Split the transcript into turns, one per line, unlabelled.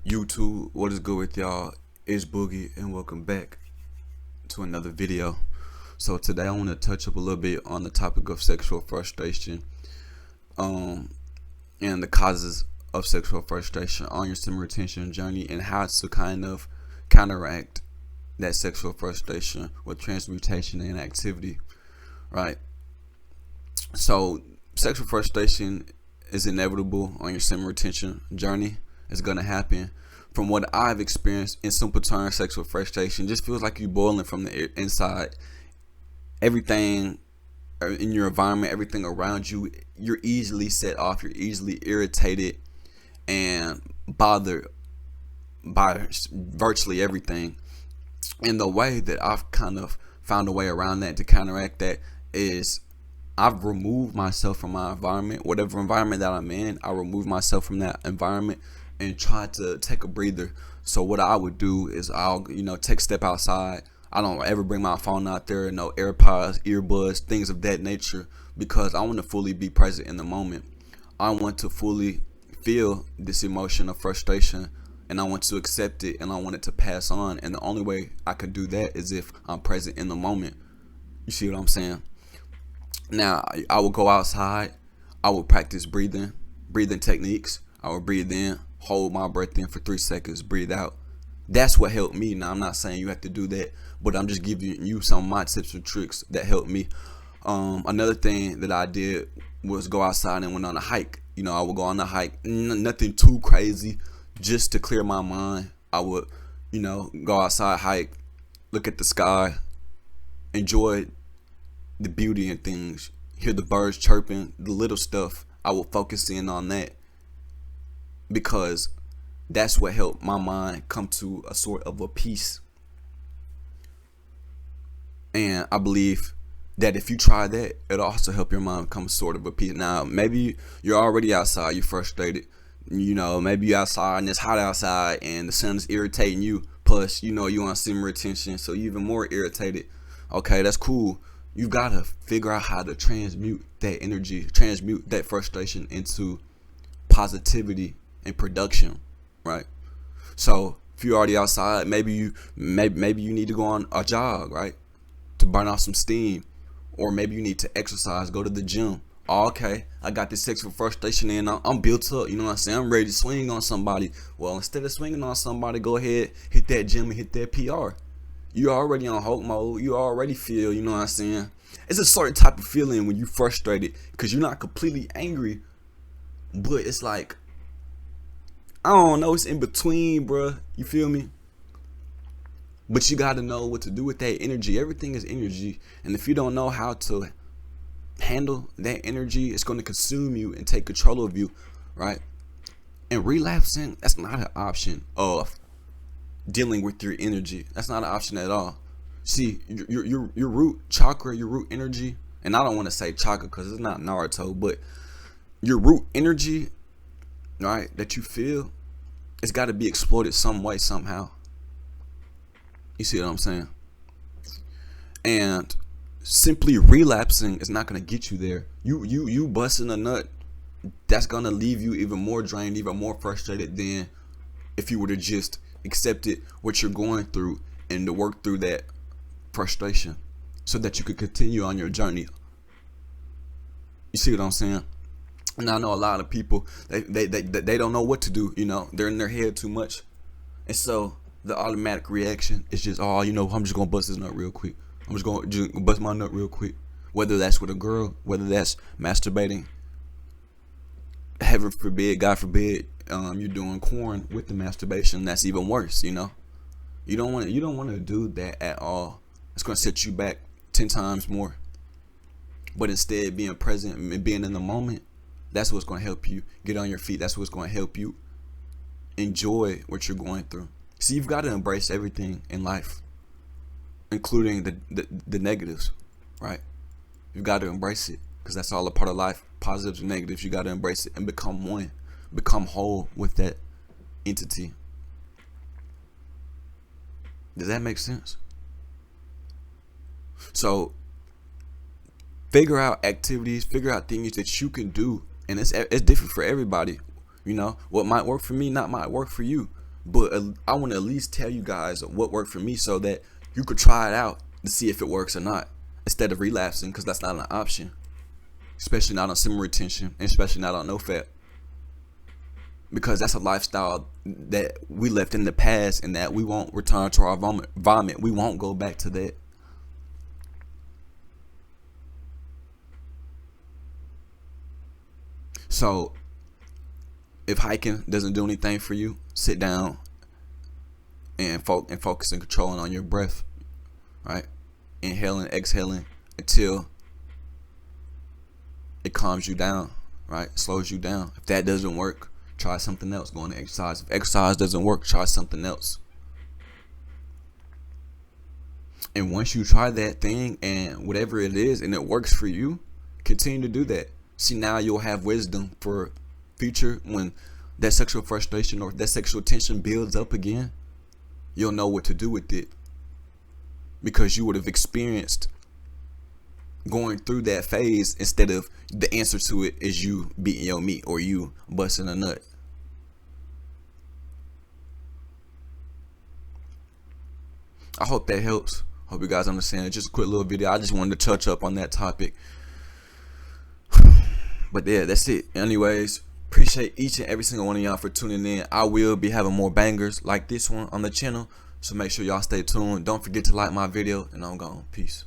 YouTube, what is good with y'all? It's Boogie and welcome back to another video. So today I want to touch up a little bit on the topic of sexual frustration and the causes of sexual frustration on your summer retention journey, and how to kind of counteract that sexual frustration with transmutation and activity, right? So sexual frustration is inevitable on your summer retention journey. It's gonna happen. From what I've experienced, in simple terms, sexual frustration just feels like you're boiling from the inside. Everything in your environment, everything around you, you're easily set off, you're easily irritated and bothered by virtually everything. And the way that I've kind of found a way around that to counteract that is I've removed myself from my environment. Whatever environment that I'm in, I remove myself from that environment and try to take a breather. So what I would do is I'll take a step outside. I don't ever bring my phone out there, no AirPods, earbuds, things of that nature, because I want to fully be present in the moment. I want to fully feel this emotion of frustration, and I want to accept it, and I want it to pass on. And the only way I could do that is if I'm present in the moment. You see what I'm saying? Now, I will go outside. I will practice breathing techniques. I will breathe in, hold my breath in for 3 seconds, breathe out. That's what helped me. Now, I'm not saying you have to do that, but I'm just giving you some of my tips and tricks that helped me. Another thing that I did was go outside and went on a hike. I would go on a hike, nothing too crazy, just to clear my mind. I would, go outside, hike, look at the sky, enjoy the beauty and things, hear the birds chirping, the little stuff. I will focus in on that, because that's what helped my mind come to a sort of a peace. And I believe that if you try that, it'll also help your mind come sort of a peace. Now, maybe you're already outside, you're frustrated, maybe you're outside and it's hot outside and the sun is irritating you, plus you on summer retention, so you're even more irritated. Okay, that's cool. You gotta figure out how to transmute that energy, transmute that frustration into positivity and production, right? So if you're already outside, maybe you need to go on a jog, right, to burn off some steam, or maybe you need to exercise, go to the gym. Okay, I got this sexual frustration and I'm built up, what I'm saying? I'm ready to swing on somebody. Well, instead of swinging on somebody, go ahead, hit that gym and hit that PR. You're already on Hulk mode. You already feel, what I'm saying? It's a certain type of feeling when you're frustrated, because you're not completely angry, but it's like, I don't know, it's in between, bruh. You feel me? But you got to know what to do with that energy. Everything is energy. And if you don't know how to handle that energy, it's going to consume you and take control of you, right? And relapsing, that's not an option of dealing with your energy. That's not an option at all. See, your root chakra, your root energy, and I don't want to say chakra because it's not Naruto, but your root energy, right, that you feel, it's got to be exploited some way, somehow. You see what I'm saying? And simply relapsing is not going to get you there. You busting a nut, that's going to leave you even more drained, even more frustrated than if you were to just accepted what you're going through and to work through that frustration so that you could continue on your journey. You see what I'm saying? And I know a lot of people, they don't know what to do. They're in their head too much, and so the automatic reaction is just, I'm just gonna bust this nut real quick. I'm just gonna bust my nut real quick, whether that's with a girl, whether that's masturbating, heaven forbid, God forbid, you're doing corn with the masturbation. That's even worse. You don't want to do that at all. It's going to set you back 10 times more. But instead, being present and being in the moment, that's what's going to help you get on your feet. That's what's going to help you enjoy what you're going through. See, you've got to embrace everything in life, including the negatives, right? You've got to embrace it, because that's all a part of life. Positives and negatives, you got to embrace it and become one. Become whole with that entity. Does that make sense? So figure out activities, figure out things that you can do, and it's different for everybody. What might work for me not might work for you. but I want to at least tell you guys what worked for me so that you could try it out to see if it works or not, instead of relapsing, because that's not an option, especially not on semen retention, and especially not on no fat, because that's a lifestyle that we left in the past and that we won't return to our vomit. We won't go back to that. So if hiking doesn't do anything for you, sit down and focus and controlling on your breath, right? Inhaling, exhaling until it calms you down, right? Slows you down. If that doesn't work, try something else. Going to exercise. If exercise doesn't work, try something else. And once you try that thing and whatever it is and it works for you, continue to do that. See, now you'll have wisdom for future when that sexual frustration or that sexual tension builds up again. You'll know what to do with it, because you would have experienced going through that phase instead of the answer to it is you beating your meat or you busting a nut. I hope that helps. Hope you guys understand. Just a quick little video. I just wanted to touch up on that topic. But yeah, that's it. Anyways, appreciate each and every single one of y'all for tuning in. I will be having more bangers like this one on the channel, so make sure y'all stay tuned. Don't forget to like my video, and I'm gone. Peace.